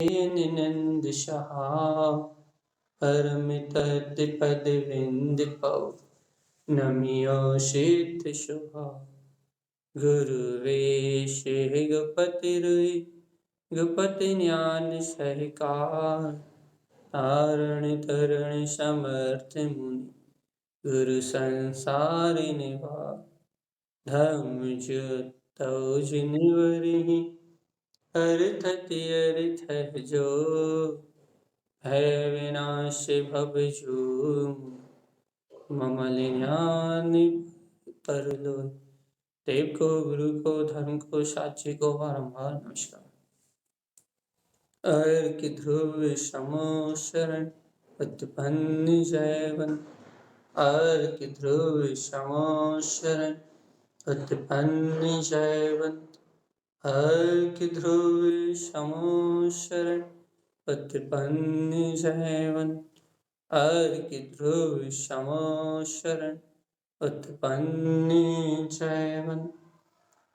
निनंद सहा परमित पद विंद पव नमियो सिद्ध शुभा गुरुवेश गपति रुई गपति ज्ञान सहकार तारण तरण समर्थ मुनि गुरु संसार निवार धर्म जो जिनवरहि अर्थति अर्थ जो भय विनाश भव जो मम ज्ञान परलो। देव को, गुरु को, धर्म को, साक्षी को बारंबार नमस्कार। अर्क ध्रुव समो शरण उत्पन्न जयवन अर्क ध्रुव समो शरण उत्पन्न जयवंत अर्क ध्रुव समो शरण उत्पन्न जयवंत अर्क ध्रुव समो शरण उत्पन्न जयवंत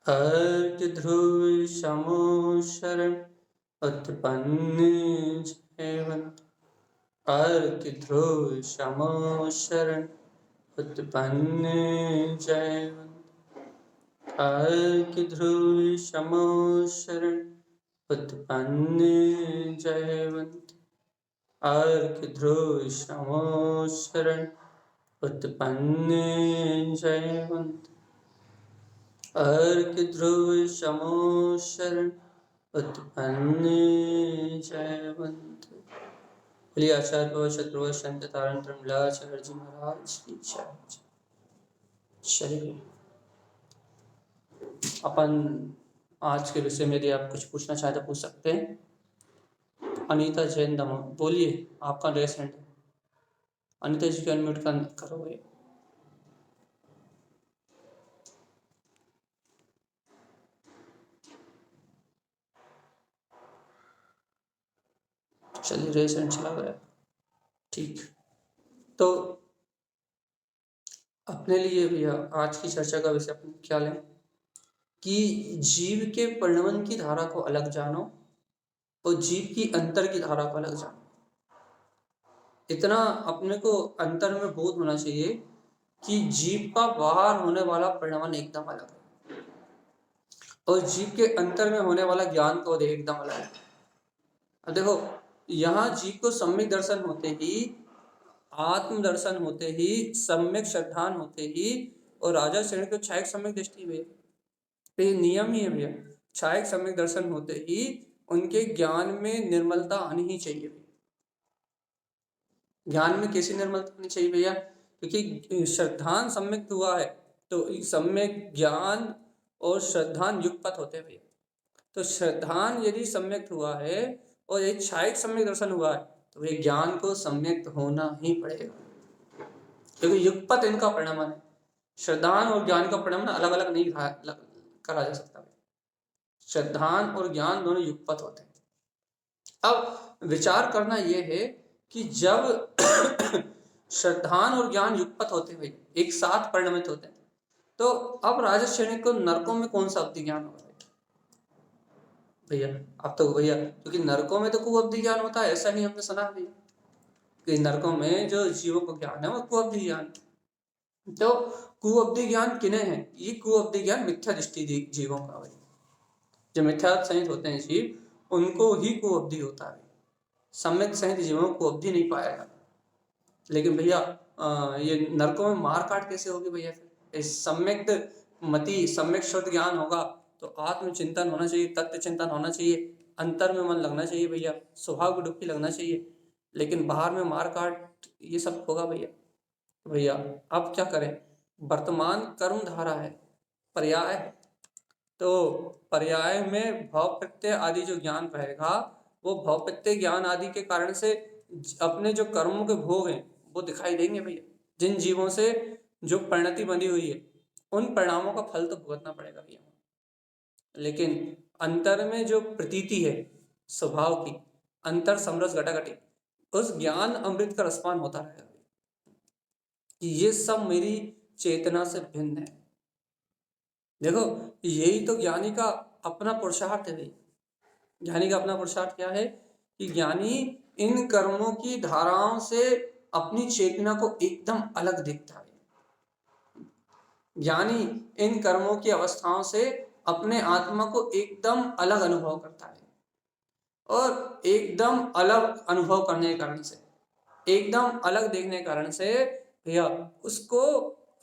अर्क ध्रुव समो शरण उत्पन्न जयवंत अर्क ध्रुव समो शरण उत्पन्न जयवंत अर्क ध्रुव समो शरण उत्पन्न जयवंत अर्क ध्रुव समो शरण उत्पन्न जयवंत अर्क ध्रुव समो शरण उत्पन्न जयवंत। बोलिए आचार्य भव शत्रु संत तारण त्रमलाचार्य जी महाराज की जय। चलिए अपन आज के विषय में यदि आप कुछ पूछना चाहे तो पूछ सकते हैं। अनीता जैन दमा, बोलिए, आपका रेस हैंड। अनीता जी को अनम्यूट करो भाई। चलिए रेस हैंड चला गया, ठीक। तो अपने लिए भैया आज की चर्चा का विषय अपन क्या लें कि जीव के परिणमन की धारा को अलग जानो और जीव की अंतर की धारा को अलग जानो। इतना अपने को अंतर में बोध होना चाहिए कि जीव का बाहर होने वाला परिणमन एकदम अलग है और जीव के अंतर में होने वाला ज्ञान को एकदम अलग है। अब देखो, यहाँ जीव को सम्यक दर्शन होते ही, आत्म दर्शन होते ही, सम्यक श्रद्धान होते ही और राजा श्रेणी को छायक सम्यक दृष्टि हुई। तो ये नियम ही है भैया, छायक सम्यक दर्शन होते ही उनके ज्ञान में निर्मलता आनी ही चाहिए। ज्ञान में कैसी निर्मलता आनी चाहिए भैया? क्योंकि श्रद्धान सम्यक हुआ है तो सम्यक ज्ञान और श्रद्धान युगपत होते हैं भैया। तो श्रद्धान यदि सम्यक हुआ है और एक छायक सम्यक दर्शन हुआ है तो ये ज्ञान को सम्यक होना ही पड़ेगा, क्योंकि युगपत इनका परिणमन है। श्रद्धान और ज्ञान का परिणमन अलग अलग नहीं करा जा सकता। श्रद्धान और ज्ञान दोनों युगपत होते हैं। अब विचार करना यह है कि जब श्रद्धान और ज्ञान युगपत होते हुए एक साथ परिणमित होते हैं तो अब राजस श्रेणी को नरकों में कौन सा अवधि ज्ञान होगा भैया? अब तो भैया, क्योंकि नरकों में तो कुअवधि ज्ञान होता है, ऐसा नहीं हमने सुना भैया कि नरकों में जो जीवों को ज्ञान है वो कुअवधि ज्ञान। तो कुअवधि ज्ञान किन्हें है? ये कुअवधि ज्ञान मिथ्या दृष्टि जीवों का भाई, जो मिथ्या संहित होते हैं जीव उनको ही कुअवधि होता है। सम्यक संहित जीवों को कुअवधि नहीं पाएगा। लेकिन भैया ये नरकों में मार काट कैसे होगी भैया? फिर सम्यक मति, सम्यक शुद्ध ज्ञान होगा तो आत्मचिंतन होना चाहिए, तत्व चिंतन होना चाहिए, अंतर में मन लगना चाहिए भैया, स्वभाव की डुबकी लगना चाहिए। लेकिन बाहर में मार काट ये सब होगा भैया। भैया अब क्या करें? वर्तमान कर्म धारा है, पर्याय है, तो पर्याय में भाव प्रत्यय आदि जो ज्ञान रहेगा वो भाव प्रत्यय ज्ञान आदि के कारण से अपने जो कर्मों के भोग हैं वो दिखाई देंगे भैया। जिन जीवों से जो परिणति बनी हुई है उन परिणामों का फल तो भुगतना पड़ेगा भैया। लेकिन अंतर में जो प्रतीति है स्वभाव की, अंतर समरस घटाघटी, उस ज्ञान अमृत का रसपान होता रहेगा कि ये सब मेरी चेतना से भिन्न है। देखो यही तो ज्ञानी का अपना पुरुषार्थ है। ज्ञानी का अपना पुरुषार्थ क्या है कि ज्ञानी इन कर्मों की धाराओं से अपनी चेतना को एकदम अलग देखता है। ज्ञानी इन कर्मों की अवस्थाओं से अपने आत्मा को एकदम अलग अनुभव करता है, और एकदम अलग अनुभव करने के कारण से, एकदम अलग देखने के कारण से भैया उसको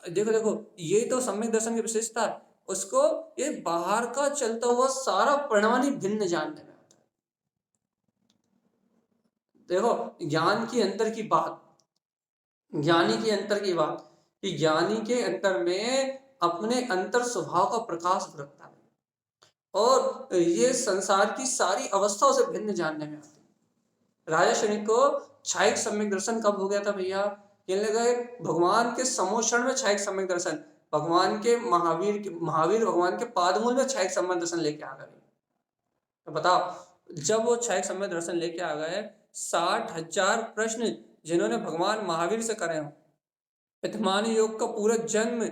देखो देखो ये तो सम्यक दर्शन की विशेषता है। उसको ये बाहर का चलता हुआ सारा परिणाम ही भिन्न जानने में आता है। देखो ज्ञान की अंतर की बात, ज्ञानी के अंतर की बात कि ज्ञानी के अंतर में अपने अंतर स्वभाव का प्रकाश रखता है, और ये संसार की सारी अवस्थाओं से भिन्न जानने में आती है। राजा शनिक को छायिक सम्यक दर्शन कब हो गया था भैया? कहने लगे भगवान के समोषण में छायिक सम्यक दर्शन, भगवान के महावीर भगवान के पादमूल में छायिक सम्यक दर्शन लेके आ गए। तो बताओ जब वो छायिक सम्यक दर्शन लेके आ गए, 60,000 प्रश्न जिन्होंने भगवान महावीर से करे हो, पितमान योग का पूरा जन्म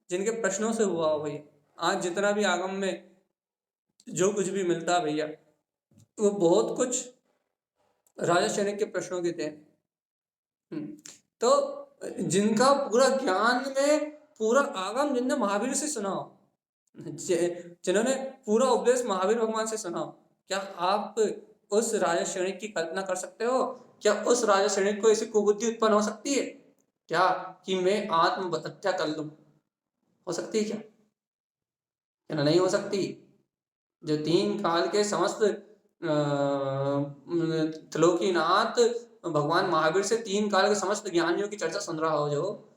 जिनके प्रश्नों से हुआ हो भैया, आज जितना भी आगम में जो कुछ भी मिलता है भैया वो बहुत कुछ राजा शनिक के प्रश्नों के थे। तो जिनका पूरा ज्ञान में पूरा आगम जिनने महावीर से सुना हो, जिन्होंने पूरा उपदेश महावीर भगवान से सुना हो, क्या आप उस राजा शनिक की कल्पना कर सकते हो? क्या उस राजा शनिक को ऐसी कुबुद्धि उत्पन्न हो सकती है क्या कि मैं आत्महत्या कर लूं? हो सकती है क्या? क्या नहीं हो सकती? जो 3 काल के समस्त त्रिलोकीनाथ भगवान महावीर से 3 काल के समस्त ज्ञानियों की चर्चा सुन रहा हो, जो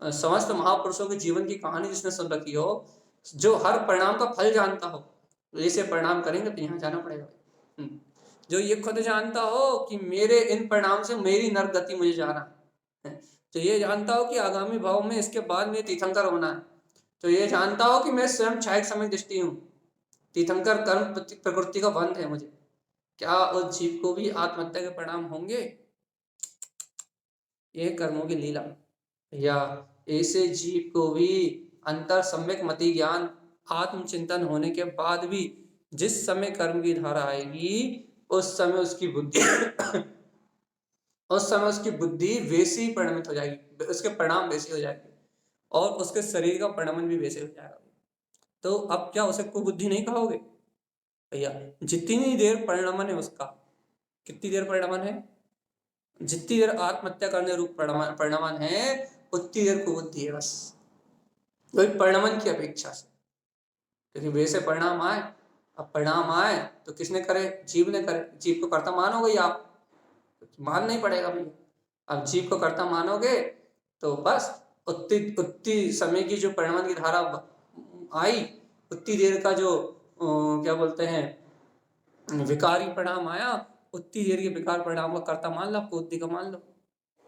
समस्त महापुरुषों के जीवन की कहानी जिसने सुन रखी हो, जो हर परिणाम का फल जानता हो, तो ऐसे परिणाम करेंगे तो यहाँ जाना पड़ेगा। जो ये खुद जानता हो कि मेरे इन परिणाम से मेरी नरक गति मुझे जाना है, तो ये जानता हो कि आगामी भाव में इसके बाद में तीर्थंकर होना है, तो ये जानता हो कि मैं स्वयं छायिक सम्यक दृष्टि हूँ, तीर्थंकर कर्म प्रकृति का बंध है मुझे, क्या उस जीव को भी आत्महत्या के परिणाम होंगे? ये कर्मों की लीला। या ऐसे जीव को भी अंतर सम्यक मति ज्ञान आत्मचिंतन होने के बाद भी जिस समय कर्म की धारा आएगी उस समय उसकी बुद्धि उस समय उसकी बुद्धि वैसी परिणमित हो जाएगी, उसके परिणाम वैसे हो जाएंगे, और उसके शरीर का परिणमन भी वैसे हो जाएगा। तो अब क्या उसे कुबुद्धि नहीं कहोगे भैया? जितनी देर परिणमन है उसका, कितनी देर परिणमन है, जितनी देर आत्महत्या करने रूप परिणमन है उतनी देर कुबुद्धि है, बस वही परिणमन की अपेक्षा से। क्योंकि वैसे परिणाम आए, अब परिणाम आए तो किसने करे? जीव ने करे। जीव को कर्ता मानोगे आप? मान नहीं पड़ेगा भैया। अब जीव को कर्ता मानोगे तो बस उतनी समय की जो परिणमन की धारा आई, उतनी देर का जो क्या बोलते हैं विकारी परिणाम आया, उतनी देर के विकार परिणाम का कर्ता मान लो, बुद्धि का मान लो,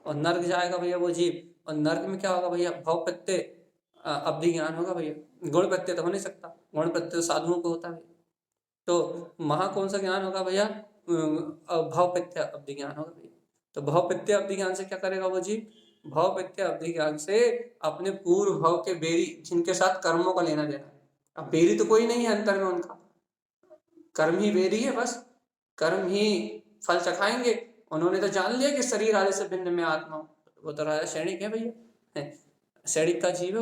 और नर्क जाएगा भैया वो जीव। और नर्क में क्या होगा भैया? भाव प्रत्यय अवधि ज्ञान होगा भैया, गुण प्रत्यय तो हो नहीं सकता, गुण प्रत्यय तो साधुओं को होता है। तो महा कौन सा ज्ञान होगा भैया? भाव प्रत्यय अवधि ज्ञान होगा भैया। तो भाव प्रत्यय अवधि ज्ञान से क्या करेगा वो जीव? भाव प्रत्यय अवधि ज्ञान से अपने पूर्व भाव के बेरी जिनके साथ कर्मों का लेना देना, अब बेरी तो कोई नहीं है अंतर में उनका, कर्म ही बेरी है, बस कर्म ही फल चखाएंगे। उन्होंने तो जान लिया कि शरीर आदि से भिन्न में आत्मा, वो तो राजा सैनिक है भैया, सैनिक का जीव है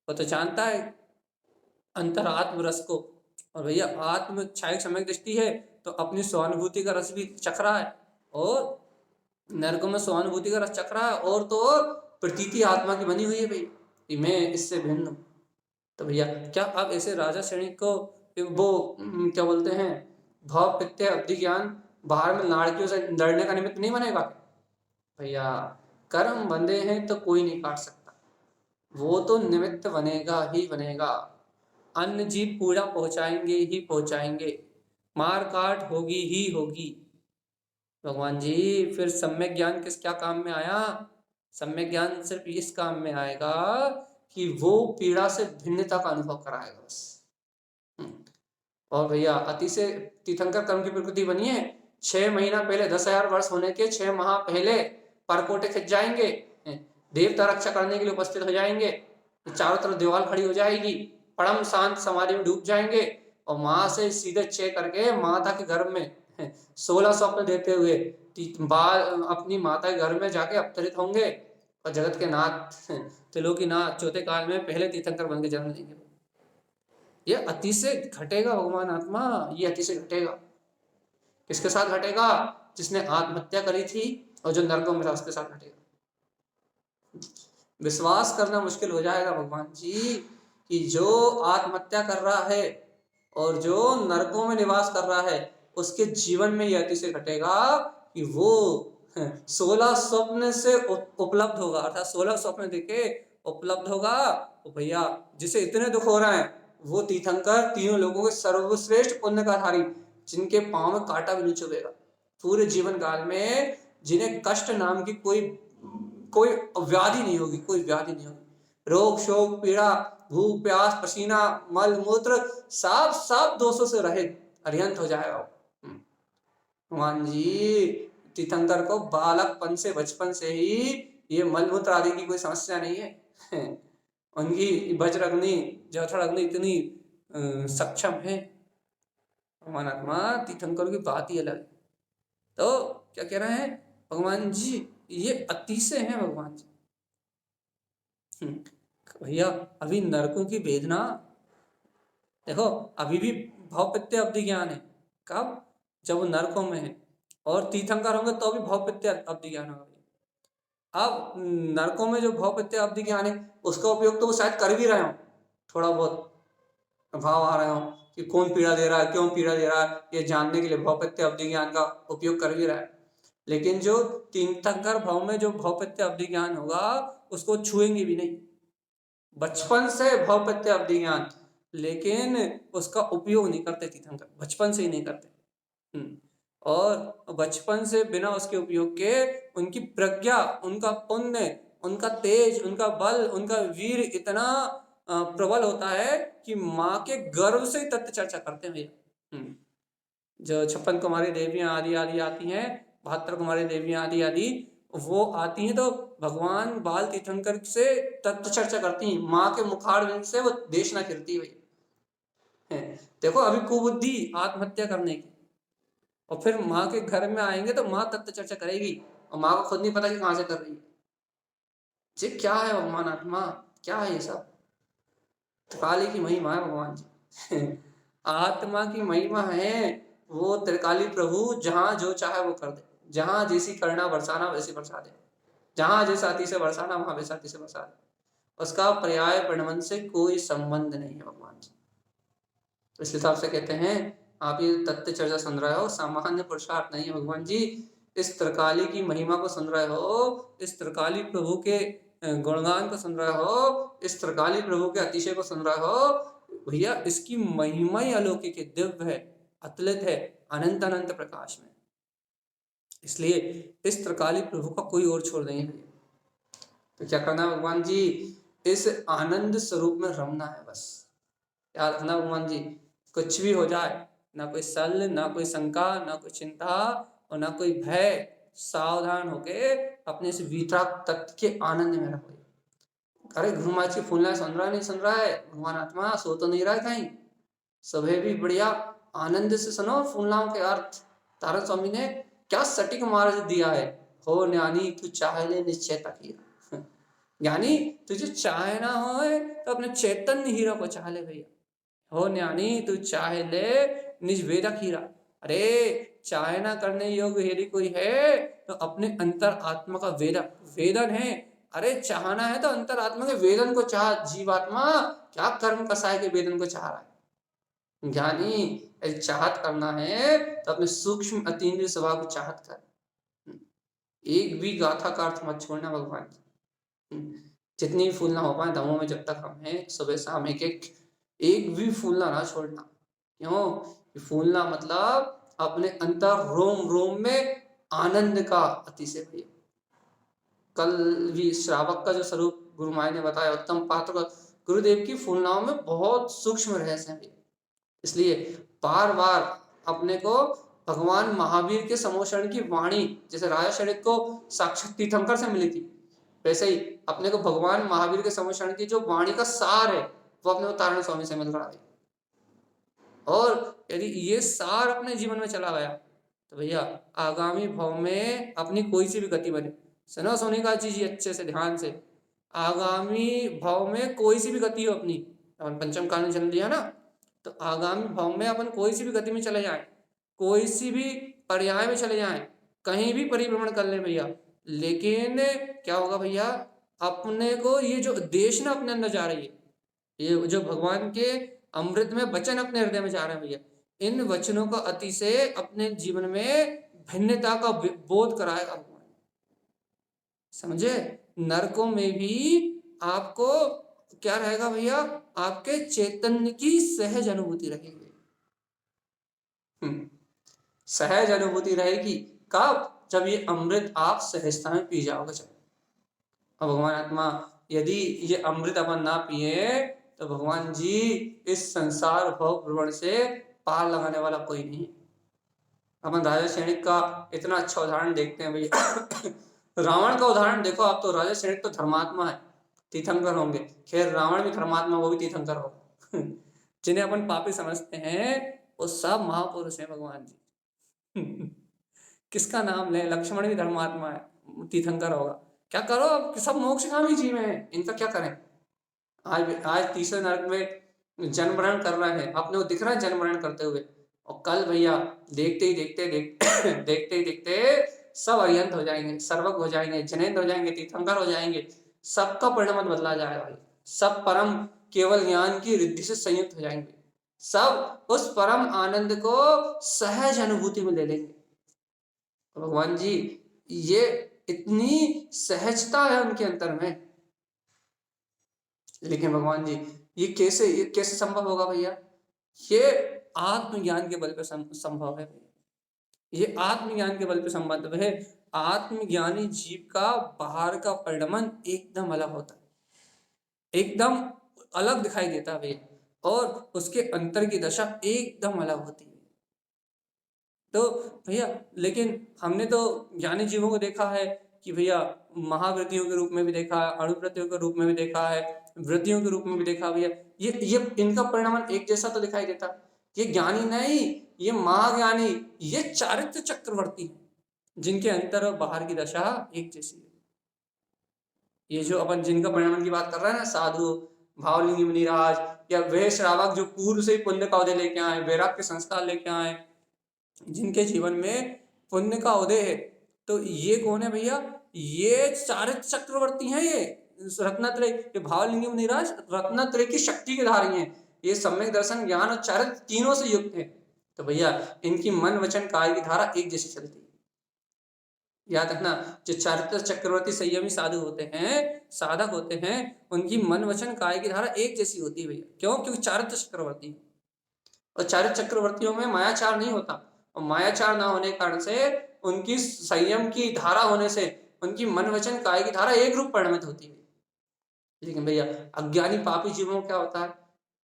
वो तो जानता है अंतर आत्म रस को। और भैया आत्म छायिक सम्यक दृष्टि है तो अपनी स्वानुभूति का रस भी चख रहा है, और नरक में स्वानुभूति का रस चख रहा है, और तो और प्रतीति आत्मा की बनी हुई है भैया कि मैं इससे भिन्न हूँ। तो भैया क्या आप ऐसे राजा सैनिक को वो क्या बोलते हैं भाव प्रत्यय अवधि ज्ञान बाहर में लाड़कियों से लड़ने का निमित्त नहीं बनेगा भैया? कर्म बंधे हैं तो कोई नहीं काट सकता, वो तो निमित्त बनेगा ही बनेगा। अन्य जीव पूजा पहुंचाएंगे ही पहुंचाएंगे, मार काट होगी ही होगी। भगवान जी फिर सम्यक ज्ञान किस क्या काम में आया? सम्यक ज्ञान सिर्फ इस काम में आएगा कि वो पीड़ा से भिन्नता का अनुभव कराएगा बस। और भैया अति से तीर्थंकर कर्म की प्रकृति बनी है, 6 महीना पहले 10,000 वर्ष होने के 6 माह पहले परकोटे खिंच जाएंगे, देवता रक्षा करने के लिए उपस्थित हो जाएंगे, चारों तरफ दीवार खड़ी हो जाएगी, परम शांत समाधि में डूब जाएंगे, और माँ से सीधे 6 करके माता के गर्भ में 16 स्वप्न देते हुए अपनी माता के घर में जाके अवतरित होंगे और जगत के नाथ त्रिलोकीनाथ चौथे काल में पहले तीर्थंकर बन के जन्म लेंगे। ये अतिशय घटेगा भगवान आत्मा, ये अतिशय घटेगा। किसके साथ घटेगा? जिसने आत्महत्या करी थी और जो नरकों में था उसके साथ घटेगा। विश्वास करना मुश्किल हो जाएगा भगवान जी कि जो आत्महत्या कर रहा है और जो नरकों में निवास कर रहा है उसके जीवन में यह अतिशय घटेगा कि वो 16 स्वप्न से उपलब्ध होगा, अर्थात 16 स्वप्न देखे उपलब्ध होगा। तो भैया जिसे इतने दुख हो रहे हैं वो तीर्थंकर तीनों लोगों के सर्वश्रेष्ठ पुण्य का धारी, जिनके पांव में कांटा भी नहीं चुभेगा पूरे जीवन काल में, जिन्हें कष्ट नाम की कोई व्याधि नहीं होगी, कोई व्याधि नहीं होगी। रोग शोक पीड़ा भूख प्यास पसीना मल मूत्र सब दोषों से रहित अरिहंत हो जाएगा भगवान जी। तीर्थंकर को बालकपन से बचपन से ही ये मलमूत्र आदि की कोई समस्या नहीं है। उनकी वज्रअग्नि जठराग्नि इतनी सक्षम है भगवान आत्मा। तीर्थंकर की बात ही अलग है। तो क्या कह रहे हैं भगवान जी? ये अतिशय है भगवान जी। भैया अभी नरकों की वेदना देखो, अभी भी भवपित्य अवधि ज्ञान है। कब? जब वो नरकों में है। और तीर्थंकर होंगे तो भी भवपित्य अवधि ज्ञान होगा। अब नरकों में जो भवपित्य अवधि ज्ञान है उसका उपयोग तो वो शायद कर भी रहे हो, थोड़ा बहुत भाव आ रहे हो कि कौन पीड़ा दे रहा है, क्यों पीड़ा दे रहा है, ये जानने के लिए भवपित्य अवधि ज्ञान का उपयोग कर भी रहा है। लेकिन जो तीर्थंकर भाव में जो भवपित्य अवधि ज्ञान होगा उसको छुएंगे भी नहीं। बचपन से भवपित्य अवधि ज्ञान, लेकिन उसका उपयोग नहीं करते तीर्थंकर, बचपन से ही नहीं करते। और बचपन से बिना उसके उपयोग के उनकी प्रज्ञा, उनका पुण्य, उनका तेज, उनका बल, उनका वीर इतना प्रबल होता है कि माँ के गर्भ से ही तत्व चर्चा करते हैं भैया। जो 56 कुमारी देवियां आदि आदि आती हैं, 72 कुमारी देवियां आदि आदि वो आती हैं तो भगवान बाल तीर्थंकर से तत्व चर्चा करती हैं। माँ के मुखारविंद से वो देश ना फिरती है भैया। देखो अभी कुबुद्धि आत्महत्या करने की, और फिर माँ के घर में आएंगे तो माँ तत्व चर्चा करेगी और माँ को खुद नहीं पता कि कहाँ से कर रही है। जी क्या है भगवान आत्मा, क्या है ये सब? त्रिकाली की महिमा है भगवान जी। आत्मा की महिमा है। वो त्रिकाली प्रभु जहां जो चाहे वो कर दे, जहां जैसी करना बरसाना वैसी बरसा दे, जहां जैसा अति से बरसाना वहां वैसा अति से बरसा दे। उसका पर्याय परिणमन से कोई संबंध नहीं है भगवान जी। इस हिसाब से कहते हैं आप ये तत्व चर्चा सुन रहे हो, सामान्य पुरुषार्थ नहीं है भगवान जी। इस त्रिकाली की महिमा को सुन रहे हो, इस त्रिकाली प्रभु के गुणगान को सुन रहे हो, इस त्रिकाली प्रभु के अतिशय को सुन रहे हो भैया। इसकी महिमा ही अलौकिक है, दिव्य है, अतुलित है, अनंत अनंत प्रकाश में। इसलिए इस त्रिकाली प्रभु का कोई और छोड़ नहीं है। तो क्या करना है भगवान जी? इस आनंद स्वरूप में रमना है बस। याद रखना भगवान जी, कुछ भी हो जाए, ना कोई सल, ना कोई शंका, ना कोई चिंता और ना कोई भय, सावधान होके अपने इस वितराग तत्व के आनंद में रहो। अरे घुमाची फूलना सुन रहा है, नहीं सुन रहा है भगवान आत्मा? सो तो नहीं रहा है कहीं? सभी भी बढ़िया आनंद से सुनो फूलनाओं के अर्थ। तारा स्वामी ने क्या सटीक मार्ग दिया है। हो ज्ञानी तू चाहे ले निश्चय तकीरा। ज्ञानी तुझे चाहे ना हो तो अपने चैतन्य हीरा को चाह ले भैया। हो ज्ञानी तू चाहे ले निज वेदक हीरा। अरे चाहे ना करने योग्य यदि कोई है तो अपने अंतर आत्मा का वेदक वेदन है। अरे चाहना है तो अंतर आत्मा के वेदन को चाह। जीवात्मा क्या कर्म कसाय के वेदन को चाह रहा है। ज्ञानी चाहत करना है तो अपने सूक्ष्म अतीन्द्रिय स्वभाव को चाहत कर। एक भी गाथा का अर्थ मत छोड़ना भगवान। जितनी भी फूलना हो पाए दमों में जब तक हम हैं, सुबह शाम एक भी फूलना ना छोड़ना। क्यों? फूलना मतलब अपने अंतर रोम रोम में आनंद का अतिशय भैया। कल भी श्रावक का जो स्वरूप गुरु माई ने बताया, उत्तम पात्र का, गुरुदेव की फूलनाओं में बहुत सूक्ष्म रहस्य है। इसलिए बार बार अपने को भगवान महावीर के समोषण की वाणी, जैसे राजा शरीक को साक्षात तीर्थंकर से मिली थी, वैसे ही अपने को भगवान महावीर के समोषण की जो वाणी का सार है वो अपने को तारण स्वामी से मिल रहा है। और यदि ये सार अपने जीवन में चला गया तो भैया आगामी भाव में अपनी कोई सी भी गति बने, सुनो सोने का चीज अच्छे से ध्यान से, आगामी भाव में कोई सी भी गति हो अपनी, अपन पंचम काल जन्म लिया ना, तो आगामी भाव में अपन कोई सी भी गति में चले जाएं, कोई सी भी पर्याय में चले जाएं, कहीं भी परिभ्रमण कर ले भैया, लेकिन क्या होगा भैया, अपने को ये जो देश ना अपने अंदर जा रही है, ये जो भगवान के अमृत में वचन अपने हृदय में जा रहे हैं भैया, इन वचनों का अति से अपने जीवन में भिन्नता का बोध कराएगा भगवान, समझे। नरकों में भी आपको क्या रहेगा भैया, आपके चैतन्य की सहज अनुभूति रहेगी। सहज अनुभूति रहेगी कब, जब ये अमृत आप सहजता में पी जाओगे। जब और भगवान आत्मा यदि ये अमृत अपन ना पिए तो भगवान जी इस संसार भव भ्रमण से पार लगाने वाला कोई नहीं। अपन राजा सैनिक का इतना अच्छा उदाहरण देखते हैं भैया रावण का उदाहरण देखो आप, तो राजा सैनिक तो धर्मात्मा है, तीर्थंकर होंगे, खैर रावण भी धर्मात्मा, वो भी तीर्थंकर होगा जिन्हें अपन पापी समझते हैं वो सब महापुरुष हैं भगवान जी किसका नाम ले, लक्ष्मण भी धर्मात्मा है, तीर्थंकर होगा। क्या करो अब, सब मोक्षगामी जीव हैं, इनका क्या करें। आज तीसरे नरक में जन्म मरण कर रहे हैं, अपने को दिख रहा है जन्म मरण करते हुए, और कल भैया देखते ही देखते ही देखते सब अरिहंत हो जाएंगे, सर्वज्ञ हो जाएंगे, जनेन्द्र हो जाएंगे, तीर्थंकर हो जाएंगे, सबका परिणाम बदला जाएगा भाई, सब परम केवल ज्ञान की रिद्धि से संयुक्त हो जाएंगे, सब उस परम आनंद को सहज अनुभूति में ले लेंगे। भगवान जी ये इतनी सहजता है उनके अंतर में, लेकिन भगवान जी ये कैसे संभव होगा भैया, ये आत्मज्ञान के बल पे संभव है, ये आत्मज्ञान के बल पे संभव है। आत्मज्ञानी जीव का बाहर का परिणमन एकदम अलग होता है, एकदम अलग दिखाई देता है भैया, और उसके अंतर की दशा एकदम अलग होती है। तो भैया लेकिन हमने तो ज्ञानी जीवों को देखा है कि भैया महावृत्तियों के रूप में भी देखा है, अणुवृत्तियों के रूप में भी देखा है, वृत्तियों के रूप में भी देखा भैया, ये इनका परिणाम एक जैसा तो दिखाई देता। ये ज्ञानी नहीं, ये महाज्ञानी, ये चारित्र चक्रवर्ती जिनके अंतर और बाहर की दशा एक जैसी है। ये जो अपन जिनका परिणाम की बात कर रहे हैं ना, साधु भावलिंगी मुनिराज या वे श्रावक जो पूर्व से ही पुण्य का उदय लेके आए, वैराग्य के संस्कार लेके आए, जिनके जीवन में पुण्य का उदय है, तो ये कौन है भैया, ये चारित्र चक्रवर्ती हैं, ये रत्नत्रय, ये भावलिंगी मुनिराज रत्नत्रय की शक्ति के धारी हैं, ये सम्यक दर्शन ज्ञान और चारित्र तीनों से युक्त है। तो भैया इनकी मन वचन काया की धारा एक जैसी चलती है। याद रखना, जो चारित्र चक्रवर्ती संयमी साधु होते हैं, साधक होते हैं, उनकी मन वचन काया की धारा एक जैसी होती है भैया। क्यों? क्योंकि चारित्र चक्रवर्ती, और चारित्र चक्रवर्तियों में मायाचार नहीं होता, और मायाचार ना होने के कारण से उनकी संयम की धारा होने से उनकी मन वचन काया की धारा एक रूप परिणमित होती है। लेकिन भैया अज्ञानी पापी जीवों क्या होता है,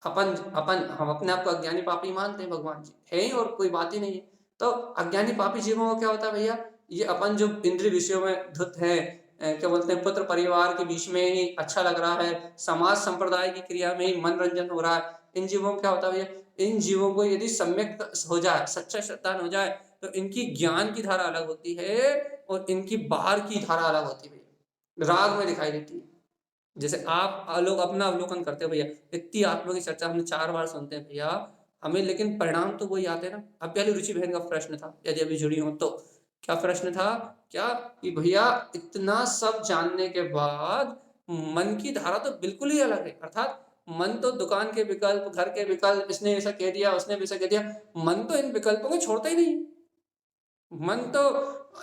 हम अपने आप को अज्ञानी पापी मानते हैं, भगवान जी है ही और कोई बात ही नहीं है। तो अज्ञानी पापी जीवों को क्या होता है भैया, ये अपन जो इंद्रिय विषयों में धुत है, क्या बोलते हैं, पुत्र परिवार के बीच में ही अच्छा लग रहा है, समाज संप्रदाय की क्रिया में ही मनोरंजन हो रहा है, इन जीवों को क्या होता है भैया, इन जीवों को यदि सम्यक हो जाए, सच्चा श्रद्धान हो जाए, तो इनकी ज्ञान की धारा अलग होती है और इनकी बाहर की धारा अलग होती है, राग में दिखाई देती है। जैसे आप लोग अपना अवलोकन करते हो भैया, इतनी आत्मा की चर्चा हमने 4 बार सुनते हैं भैया, हमें लेकिन परिणाम तो वही आते ना। अब पहले रुचि बहन का प्रश्न था, यदि अभी जुड़ी हो तो, क्या प्रश्न था, क्या कि भैया इतना सब जानने के बाद मन की धारा तो बिल्कुल ही अलग है, अर्थात मन तो दुकान के विकल्प, घर के विकल्प, इसने ऐसा कह दिया, उसने भी ऐसा कह दिया, मन तो इन विकल्पों को छोड़ता ही नहीं, मन तो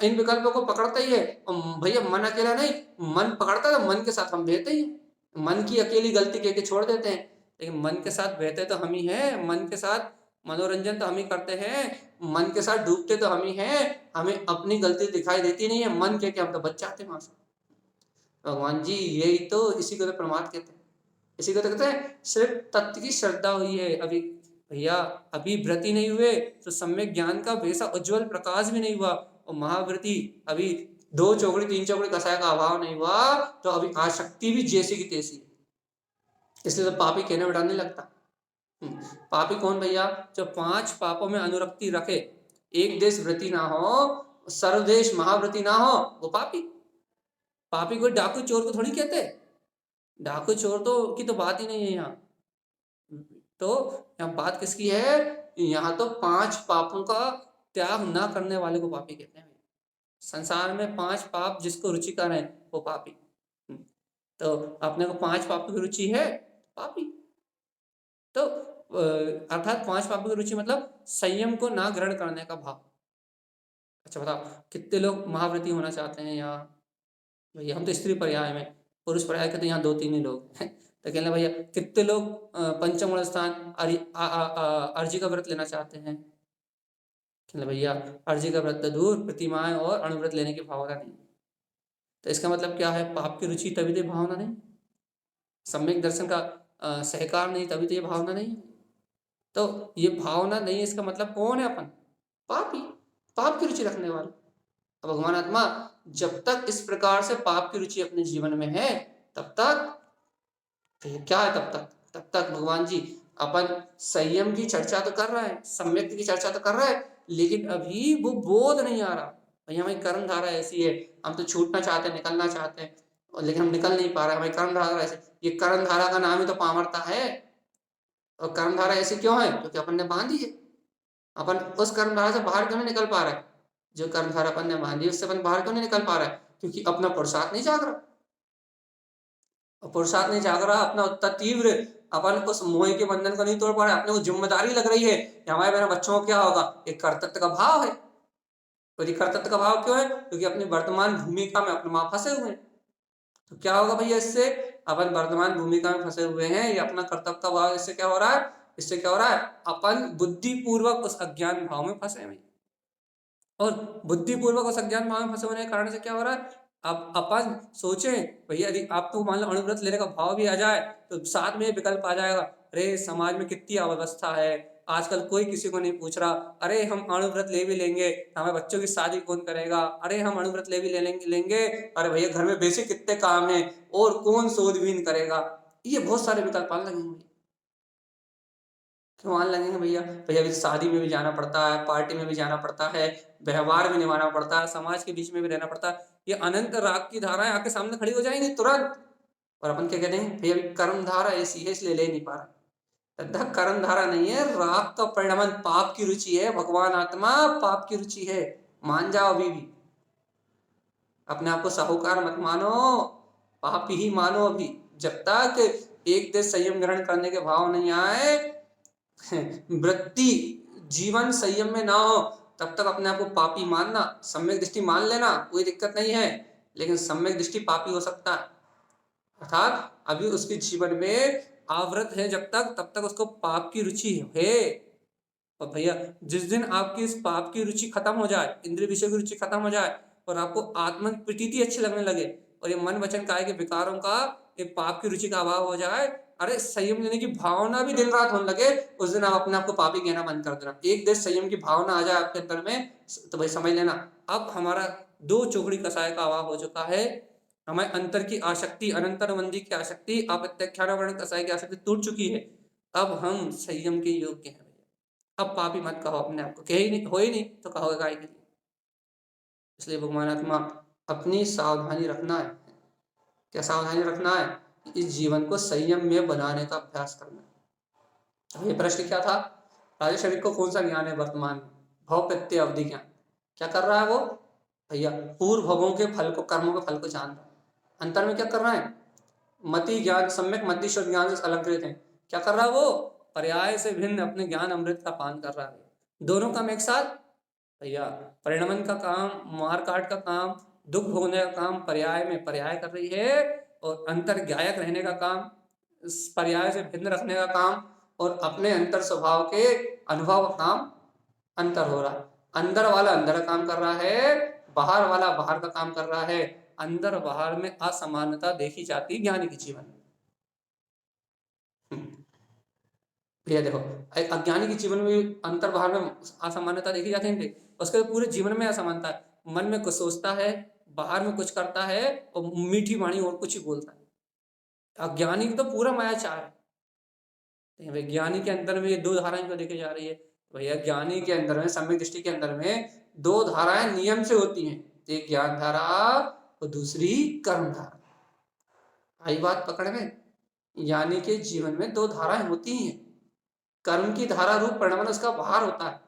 इन विकल्पों को पकड़ता ही है। और भैया मन अकेला नहीं, मन पकड़ता है तो मन के साथ हम बहते ही हैं। मन की अकेली गलती कह के छोड़ देते हैं, लेकिन मन के साथ बहते तो हम ही हैं, मन के साथ मनोरंजन तो हम ही करते हैं, मन के साथ डूबते तो हम ही हैं, हमें अपनी गलती दिखाई देती नहीं है, मन कह के हम तो बच जाते हैं वहां से। भगवान जी यही तो, इसी को तो प्रमाद कहते हैं, इसी को तो कहते हैं सिर्फ तत्व की श्रद्धा हुई है। अभी भैया अभी व्रति नहीं हुए तो सम्यक ज्ञान का वैसा उज्जवल प्रकाश भी नहीं हुआ, और महाव्रति अभी 2 चौकड़ी 3 चौकड़ी कसाय का अभाव नहीं हुआ, तो अभी आसक्ति भी जैसी की तैसी, इसलिए तो पापी कहने बैठाने लगता। पापी कौन भैया, जो 5 पापों में अनुरक्ति रखे, एक देश व्रती ना हो, सर्वदेश महाव्रती ना हो, वो पापी। पापी कोई डाकू चोर को थोड़ी कहते, डाकू चोर तो की तो बात ही नहीं है यहाँ। तो यहाँ बात किसकी है, यहाँ तो 5 पापों का त्याग ना करने वाले को पापी कहते हैं। संसार में 5 पाप जिसको रुचिकर है वो पापी। तो अपने को 5 पापों की रुचि है, पापी। तो अर्थात 5 पापों की रुचि मतलब संयम को ना ग्रहण करने का भाव। अच्छा बताओ, कितने लोग महाव्रती होना चाहते हैं यहाँ? भैया हम तो स्त्री पर्याय में, पुरुष पर्याय के तो यहाँ 2-3 ही लोग हैं। तो कहना भैया कितने लोग पंचम स्थान अर्जी का व्रत लेना चाहते हैं? कहना भैया अर्जी का व्रत तो दूर, प्रतिमाएं और अणुव्रत लेने की भावना नहीं। तो इसका मतलब क्या है, पाप की रुचि तभी तो भावना नहीं, सम्यक दर्शन का सहकार नहीं तभी तो ये भावना नहीं। तो ये भावना नहीं, इसका मतलब कौन है अपन? पापी, पाप की रुचि रखने वाले। अब भगवान आत्मा जब तक इस प्रकार से पाप की रुचि अपने जीवन में है तब तक क्या है, तब तक भगवान जी अपन संयम की चर्चा तो कर रहे हैं, सम्यक की चर्चा तो कर रहे हैं, लेकिन अभी वो बोध नहीं आ रहा। भैया हमारी कर्म धारा ऐसी है, हम तो छूटना चाहते हैं, निकलना चाहते हैं, लेकिन हम निकल नहीं पा रहे। हमारी कर्म धारा ऐसे, ये कर्म धारा का नाम ही तो पामरता है। और कर्म धारा ऐसी क्यों है? क्योंकि अपन ने बांधी है। अपन उस कर्म धारा से बाहर क्यों नहीं निकल पा रहा है? जो कर्म धारा अपन ने बांधी उससे अपन बाहर क्यों नहीं निकल पा रहा है? क्योंकि अपना पुरुषार्थ नहीं जाग रहा। और पुरुषार्थ नहीं जाग रहा अपना उतना तीव्र, अपन उस मोह के बंधन को नहीं तोड़ पा रहे। अपने को जिम्मेदारी लग रही है कि हमारे मेरे बच्चों को क्या होगा, एक कर्तव्य का भाव है। और ये कर्तव्य का भाव क्यों है? क्योंकि अपनी वर्तमान भूमिका में अपने वहां फंसे हुए हैं। तो क्या होगा भैया इससे, अपन वर्तमान भूमिका में फंसे हुए हैं, ये अपना कर्तव्य का भाव, इससे क्या हो रहा है, इससे क्या हो रहा है, अपन बुद्धिपूर्वक उस अज्ञान भाव में फंसे हुए। और बुद्धिपूर्वक उस अज्ञान भाव में फंसे होने के कारण से क्या हो रहा है, अब अपन सोचें भैया यदि आपको मान लो अणुव्रत लेने का भाव भी आ जाए तो साथ में विकल्प आ जाएगा, अरे समाज में कितनी अव्यवस्था है, आजकल कोई किसी को नहीं पूछ रहा, अरे हम अणुव्रत ले भी लेंगे हमारे बच्चों की शादी कौन करेगा, अरे हम अणुव्रत ले भी लेंगे, अरे भैया घर में बेसिक कितने काम है और कौन शोधबीन करेगा। ये बहुत सारे विकल्प आने लगेंगे। क्यों आने लगेंगे भैया? भैया अभी शादी में भी जाना पड़ता है, पार्टी में भी जाना पड़ता है, व्यवहार भी निभाना पड़ता है, समाज के बीच में भी रहना पड़ता है। ये अनंत राग की धाराएं आके सामने खड़ी हो जाएंगी तुरंत। और अपन क्या कहते हैं, भैया कर्म धारा ऐसी है इसलिए ले नहीं पा रहा। कर्म धारा नहीं है, राग का परिणाम पाप की रुचि है। भगवान आत्मा पाप की रुचि है, मान जाओ अभी भी। अपने आप को साहूकार मत मानो, पापी ही मानो अभी। जब तक एक देश संयम ग्रहण करने के भाव नहीं आए, वृत्ति जीवन संयम में ना हो, तब तक अपने आप को पापी मानना, सम्यक दृष्टि मान लेना कोई दिक्कत नहीं है, लेकिन सम्यक दृष्टि पापी हो सकता है। अर्थात अभी उसके जीवन में आवृत है जब तक, तब तक उसको पाप की रुचि है। और भैया जिस दिन आपकी इस पाप की रुचि खत्म हो जाए, इंद्रिय विषय की रुचि खत्म हो जाए और आपको आत्म प्रतीति अच्छी लगने लगे और ये मन वचन काय के विकारों का, ये पाप की रुचि का अभाव हो जाए, अरे संयम लेने की भावना भी दिन रात होने लगे, उस दिन आप अपने आप को पापी कहना बंद कर देना। एक देश संयम की भावना आ जाए आपके अंदर में तो भाई समझ लेना अब हमारा 2 चौकड़ी कसाय का अभाव हो चुका है। हमारे अंतर की आसक्ति, अनंतर मंदी की आसक्ति, अप्रत्याख्यान कसाय की आसक्ति टूट चुकी है। अब हम संयम के योग्य हैं। अब पापी मत कहो अपने आप को, कह ही नहीं, हो ही नहीं तो कहोगे काय के लिए। इसलिए भगवान आत्मा अपनी सावधानी रखना है। क्या सावधानी रखना है? इस जीवन को संयम में बनाने का अभ्यास करना है। तो ये प्रश्न क्या था, राजा शरीर को कौन सा ज्ञान है वर्तमान में? भव प्रत्यय अवधि ज्ञान। क्या कर रहा है वो? भैया पूर्व भवों के फल को, कर्मों के फल को जान रहा है। अंतर में क्या कर रहा है? मति ज्ञान, सम्यक मति शुद्ध ज्ञान से अलंकृत है। क्या कर रहा है वो? पर्याय से भिन्न अपने ज्ञान अमृत का पान कर रहा है। दोनों काम एक साथ भैया, परिणमन का काम, मार काट का काम, दुख भोगने का काम पर्याय में पर्याय कर रही है, और अंतर ज्ञायक रहने का काम, इस पर्याय से भिन्न रखने का काम, और अपने अंतर स्वभाव के अनुभव का काम अंतर हो रहा है। अंदर वाला अंदर का काम कर रहा है, बाहर वाला बाहर का काम कर रहा है। अंदर बाहर में असमानता देखी जाती ज्ञानी के जीवन में। भैया देखो, एक अज्ञानी के जीवन में अंतर बाहर में असमानता देखी जाती है, उसके पूरे जीवन में असमानता है। मन में कुछ सोचता है, बाहर में कुछ करता है, और मीठी वाणी और कुछ ही बोलता है। अज्ञानी तो पूरा मायाचार है। ज्ञानी के अंदर में ये 2 धाराएं क्यों देखी जा रही है? भैया ज्ञानी के अंदर में, सम्यक दृष्टि के अंदर में दो धाराएं नियम से होती हैं, एक ज्ञान धारा और दूसरी कर्म धारा। आई बात पकड़ में? ज्ञानी के जीवन में दो धाराएं होती हैं, कर्म की धारा रूप परिणमन उसका बाहर होता है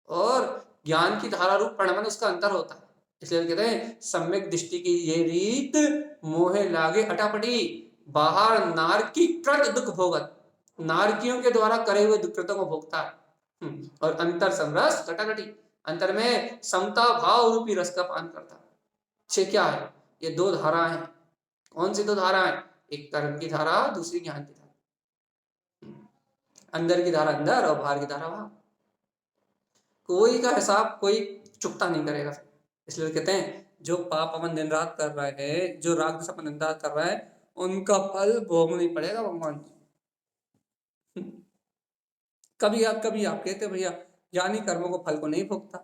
और ज्ञान की धारा रूप परिणमन उसका अंदर होता है। इसलिए कहते हैं सम्यक दृष्टि की ये रीत मोहे लागे अटापटी, बाहर नारकी कृत दुख भोगत, नारकियों के द्वारा करे हुए दुष्कृतों को भोगता है। और अंतर समरस कटाकटी, अंतर में समता भाव रूपी रस का पान करता है। छे क्या है? ये दो धाराएं हैं। कौन सी दो धाराएं? एक कर्म की धारा, दूसरी ज्ञान की धारा। अंदर की धारा अंदर और बाहर की धारा बाहर। कोई का हिसाब कोई चुकता नहीं करेगा। इसलिए कहते हैं जो पाप अपन दिन रात कर रहे हैं, जो राग द्वेष अपन दिन रात कर रहे हैं, उनका फल भोगना ही पड़ेगा भगवान जी। कभी आप कहते भैया ज्ञानी कर्मों को फल को नहीं भोगता,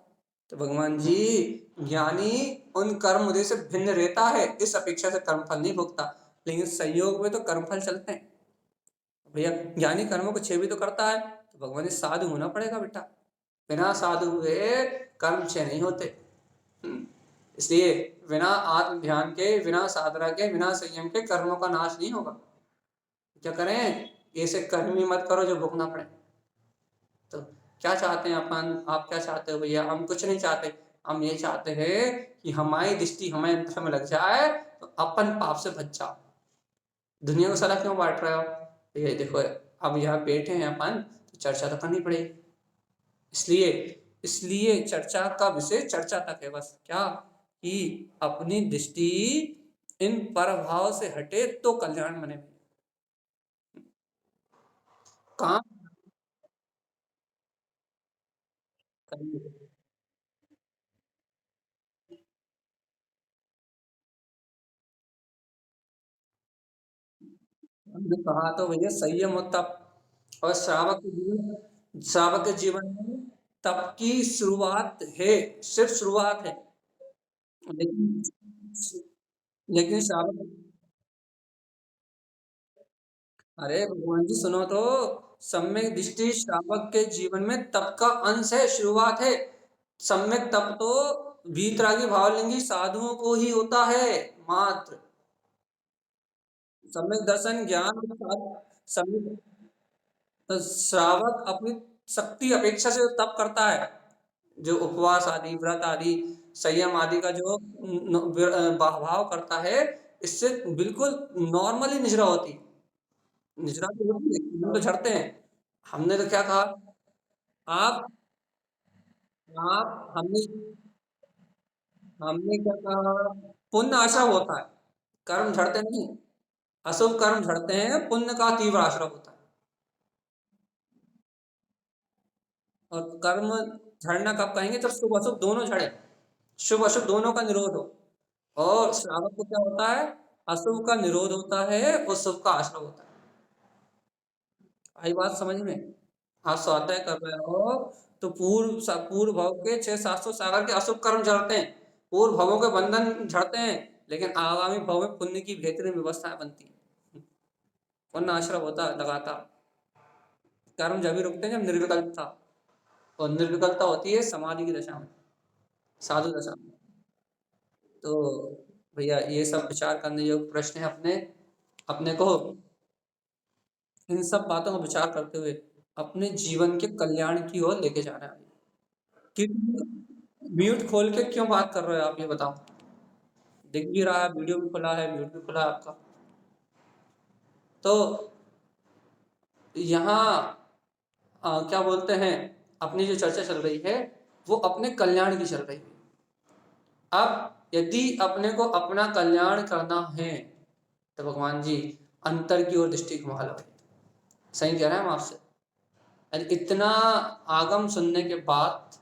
तो भगवान जी ज्ञानी उन कर्म उदय से भिन्न रहता है, इस अपेक्षा से कर्म फल नहीं भोगता, लेकिन संयोग में तो कर्म फल चलते हैं। भैया ज्ञानी कर्मों को क्षय भी तो करता है, तो भगवान जी साधु होना पड़ेगा बेटा, बिना साधु हुए कर्म क्षय नहीं होते। इसलिए बिना आत्म ध्यान के, बिना साधना के, बिना संयम के कर्मों का नाश नहीं होगा। क्या करें? ऐसे कर्म ही मत करो जो भोगना पड़े। तो क्या चाहते हैं अपन? आप क्या चाहते हो भैया? हम कुछ नहीं चाहते, हम ये चाहते हैं कि हमारी दृष्टि हमारे अंतर में लग जाए तो अपन पाप से बच जाओ। दुनिया को सलाह क्यों बांट रहे हो? ये देखो अब यहाँ बैठे हैं अपन, तो चर्चा तो करनी पड़ेगी। इसलिए इसलिए चर्चा का विषय चर्चा तक है बस। क्या कि अपनी दृष्टि इन परभाव से हटे तो कल्याण बने। काम हमने कहा तो भैया संयम और तप, और श्रावक के जीवन में तप की शुरुआत है, सिर्फ शुरुआत है। लेकिन लेकिन श्रावक, अरे भगवान जी सुनो तो, सम्यक दृष्टि श्रावक के जीवन में तप का अंश है, शुरुआत है। सम्यक तप तो वीतरागी भावलिंगी साधुओं को ही होता है मात्र। सम्यक दर्शन ज्ञान के साथ सम्यक, तो श्रावक अपनी शक्ति अपेक्षा से तप करता है, जो उपवास आदि, व्रत आदि, संयम आदि का जो भाव करता है, इससे बिल्कुल नॉर्मली निजरा होती। निजरा तो होती है, हम तो झड़ते हैं। हमने तो क्या कहा? आप आप हमने क्या कहा? पुण्य आश्रव होता है, कर्म झड़ते नहीं। अशुभ कर्म झड़ते हैं, पुण्य का तीव्र आश्रव होता है। और कर्म झड़ना कब कहेंगे? जब शुभ अशुभ दोनों झड़े, शुभ अशुभ दोनों का निरोध हो। और श्रावक को क्या होता है? अशुभ का निरोध होता है और शुभ का आश्रय होता है। आई बात समझ में? आप स्वाध्याय कर रहे हो तो पूर्व भव के 600-700 सागर के अशुभ कर्म झड़ते हैं, पूर्व भवों के बंधन झड़ते हैं, लेकिन आगामी भव में पुण्य की बेहतरीन व्यवस्थाएं बनती हैं। पुण्य आश्रय होता है लगातार। कर्म जब भी रुकते हैं जब निर्विकल्पता, और निर्विकल्पता होती है समाधि की दशा में, साधु दशा में। तो भैया ये सब विचार करने योग्य प्रश्न है। अपने अपने को इन सब बातों का विचार करते हुए अपने जीवन के कल्याण की ओर लेके जाना है। कि म्यूट खोल के क्यों बात कर रहे हो आप, ये बताओ? दिख भी रहा है, वीडियो भी खुला है, म्यूट भी खुला है आपका। तो यहाँ क्या बोलते हैं, अपनी जो चर्चा चल रही है वो अपने कल्याण की चल रही है। अब यदि अपने को अपना कल्याण करना है तो भगवान जी अंतर की ओर दृष्टि घुमा लो। सही कह रहे हैं हम आपसे? इतना आगम सुनने के बाद,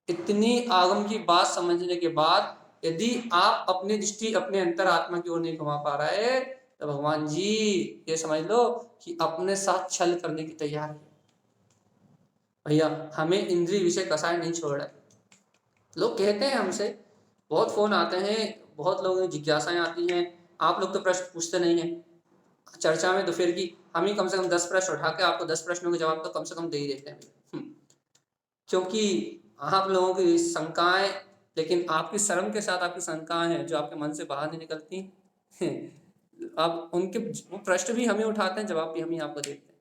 इतनी आगम की बात समझने के बाद, यदि आप अपनी दृष्टि अपने अंतरात्मा की ओर नहीं घुमा पा रहे, तो भगवान जी ये समझ लो कि अपने साथ छल करने की तैयारी है। भैया हमें इंद्रिय विषय कसाय नहीं छोड़ रहे। लोग कहते हैं हमसे, बहुत फोन आते हैं, बहुत लोगों की जिज्ञासाएं आती हैं, आप लोग तो प्रश्न पूछते नहीं हैं चर्चा में, तो फिर की हम ही कम से कम 10 प्रश्न उठा के आपको 10 प्रश्नों के जवाब तो कम से कम दे ही देते हैं। क्योंकि आप लोगों की शंकाएं, लेकिन आपकी शर्म के साथ आपकी शंकाएं हैं जो आपके मन से बाहर नहीं निकलती। अब उनके वो प्रश्न भी हम ही उठाते हैं, जवाब भी हम ही आपको देते हैं।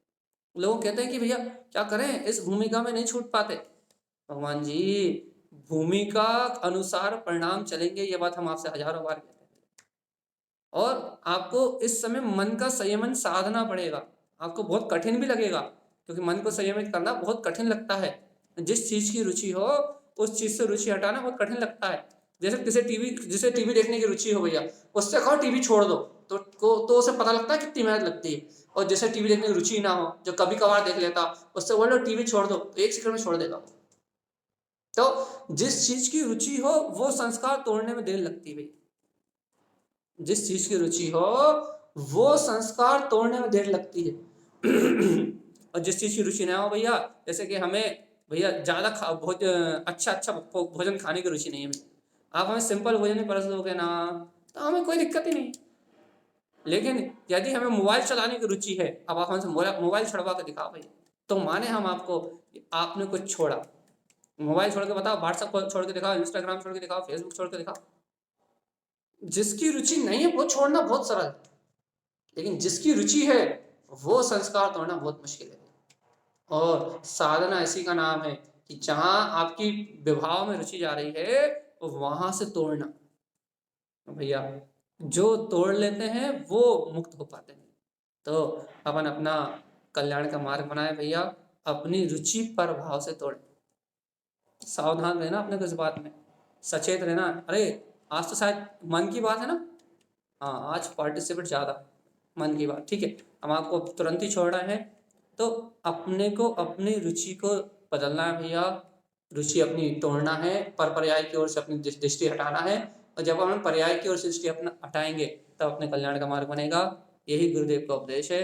लोग कहते हैं कि भैया क्या करें, इस भूमिका में नहीं छूट पाते। भगवान जी, भूमिका अनुसार परिणाम चलेंगे, ये बात हम आपसे हजारों बार कहते हैं। और आपको इस समय मन का संयमन साधना पड़ेगा। आपको बहुत कठिन भी लगेगा, क्योंकि मन को संयमित करना बहुत कठिन लगता है। जिस चीज की रुचि हो उस चीज से रुचि हटाना बहुत कठिन लगता है। जैसे जिसे टीवी देखने की रुचि हो भैया, उससे कहो टीवी छोड़ दो, तो उसे पता लगता है कितनी मेहनत लगती है। और जिसे टीवी देखने की रुचि ना हो, जो कभी कभार देख लेता, उससे बोलो टीवी छोड़ दो, तो 1 सेकंड में छोड़ देगा। तो जिस चीज की रुचि हो वो संस्कार तोड़ने में देर लगती है भाई। जिस चीज की रुचि हो वो संस्कार तोड़ने में देर लगती है। और जिस चीज की रुचि ना हो भैया, जैसे कि हमें भैया ज्यादा अच्छा अच्छा भोजन खाने की रुचि नहीं है भैया, आप हमें सिंपल भोजन ही परस दोगे ना, तो हमें कोई दिक्कत ही नहीं। लेकिन यदि हमें मोबाइल चलाने की रुचि है, अब आप हमसे मोबाइल छुड़वा के दिखाओ भैया, तो माने हम आपको, आपने कुछ छोड़ा, मोबाइल छोड़ के बताओ, व्हाट्सएप छोड़ के दिखाओ, इंस्टाग्राम छोड़ के दिखाओ, फेसबुक छोड़ के दिखाओ। जिसकी रुचि नहीं है वो छोड़ना बहुत सरल है, लेकिन जिसकी रुचि है वो संस्कार तोड़ना बहुत मुश्किल है। और साधना इसी का नाम है कि जहां आपकी विभाव में रुचि जा रही है वहां से तोड़ना। भैया जो तोड़ लेते हैं वो मुक्त हो पाते हैं। तो अपन अपना कल्याण का मार्ग बनाए भैया, अपनी रुचि पर भाव से तोड़े। सावधान रहना अपने को इस बात में, सचेत रहना। अरे आज तो शायद मन की बात है ना, हाँ आज पार्टिसिपेट ज़्यादा मन की बात, ठीक है, हम आपको तुरंत ही छोड़ रहे हैं। तो अपने को अपनी रुचि को बदलना है भैया, रुचि अपनी तोड़ना है, पर पर्याय की ओर से अपनी दृष्टि हटाना है। और जब हम पर्याय की ओर से दृष्टि अपना हटाएंगे तब अपने कल्याण का मार्ग बनेगा। यही गुरुदेव का उपदेश है।